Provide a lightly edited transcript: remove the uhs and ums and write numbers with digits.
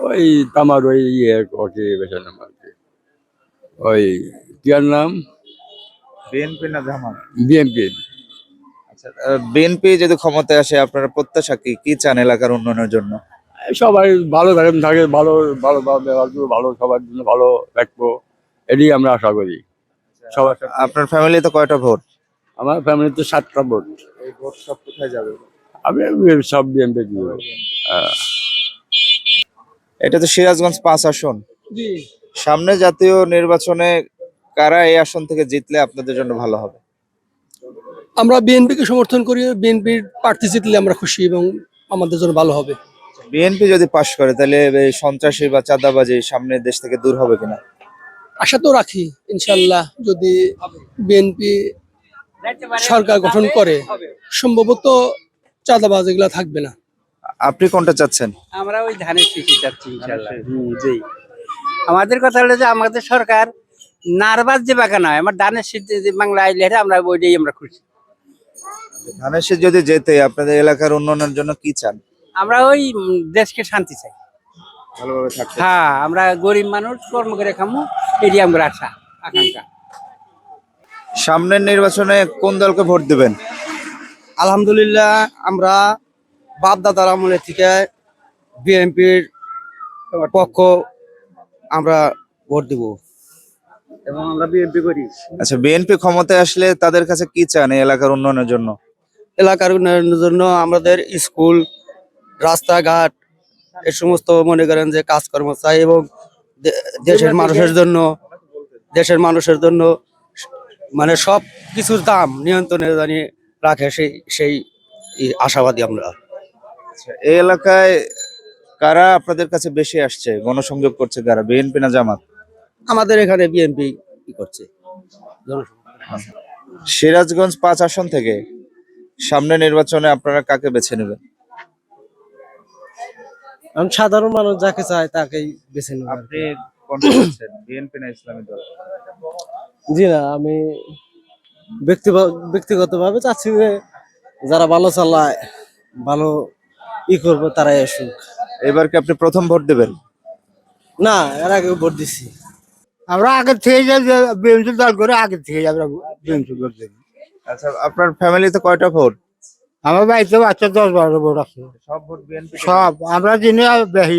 ওই তামার ওই ওকে বেছে নাম আর কি। ওই কি আর নাম, বিএনপি না জামাত? বিএনপি। আচ্ছা, বিএনপি যদি ক্ষমতায় আসে আপনারা প্রত্যাশা কি কি চান এলাকার উন্নয়নের জন্য? সবাই ভালো থাকেন, থাকে ভালো ভালো ব্যবহার করবো, ভালো সবার জন্য ভালো রাখবো, এটাই আমরা আশা করি সবার সাথে। আপনার ফ্যামিলিতে কয়টা ভোট? আমার ফ্যামিলিতে 7টা ভোট। এই ভোট সব কোথায় যাবে? আমি সব বিএনপি দিব। এটা তো সিরাজগঞ্জ 5 আসন। জি, সামনে জাতীয় নির্বাচনে কারা এই আসন থেকে জিতলে আপনাদের জন্য ভালো হবে? আমরা বিএনপিকে সমর্থন করি। বিএনপির প্রার্থী জিতলে আমরা খুশি এবং আমাদের জন্য ভালো হবে। বিএনপি যদি পাশ করে তাহলে এই সন্ত্রাসী বা চাঁদাবাজি সামনে দেশ থেকে দূর হবে কিনা? আশা তো রাখি ইনশাল্লাহ, যদি বিএনপি সরকার গঠন করে সম্ভবত চাঁদাবাজ এগুলা থাকবে না। আপনি কোনটা চাচ্ছেন? আমরা ওই ধানের শীষই চাচ্ছি ইনশাল্লাহ। জি, আমাদের কথা হলো যে আমাদের সরকার নারবাজ যে বাগান হয়, আমার ধানের শীষ যে বাংলা আইলে আমরা ওইটাই আমরা খুশি। ধানের শীষ যদি যেতে আপনাদের এলাকার উন্নয়নের জন্য কি চান? আমরা ওই দেশকে শান্তি চাই। ভালোভাবে থাকতে। হ্যাঁ, আমরা গরিব মানুষ, কর্ম করে খামু, এটি আমার আশা আকাঙ্ক্ষা। সামনের নির্বাচনে কোন দলকে ভোট দিবেন? আলহামদুলিল্লাহ, আমরা বাপ দাদার আমলের থেকে বিএনপির পক্ষ আমরা ভোট দিব এবং আমরা বিএনপি করি। আচ্ছা, বিএনপি ক্ষমতায় আসলে তাদের কাছে কি চান এই এলাকার উন্নয়নের জন্য? এলাকার উন্নয়নের জন্য আমাদের স্কুল, রাস্তাঘাট, এই সমস্ত মনে করেন যে কাজকর্ম চাই এবং দেশের মানুষের জন্য মানে সব কিছুর দাম নিয়ন্ত্রণে জানিয়ে রাখে, সেই আশাবাদী আমরা। আচ্ছা, এই এলাকায় কারা আপনাদের কাছে বেশি আসছে, গণসংযোগ করছে কারা, বিএনপি না জামাত? আমাদের এখানে বিএনপি কি করছে। সিরাজগঞ্জ 5 আসন থেকে সামনে নির্বাচনে আপনারা কাকে বেছে নেবেন? আমি সাধারণ মানুষ যাকে চায় তাকেই বেছে নেব। আপনি কোনটা চাচ্ছেন, বিএনপি না ইসলামী দল? জি না, আমি ব্যক্তিগতভাবে চাচ্ছি যে যারা ভালো চালায়, ভালো করবে তারাই আসুক। এবার কি আপনি প্রথম ভোট দেবেন? না, এর আগে ভোট দিছি। আমরা আগে থেকে বিএনপি দল করে আগে থেকে আমরা বিএনপি ভোট দেব। আচ্ছা, আপনার ফ্যামিলিতে কয়টা ভোট? আমার বাড়িতে বাচ্চা 10-12 ভোট আছে, সব ভোট বিএনপি? সব আমরা যিনি বেশি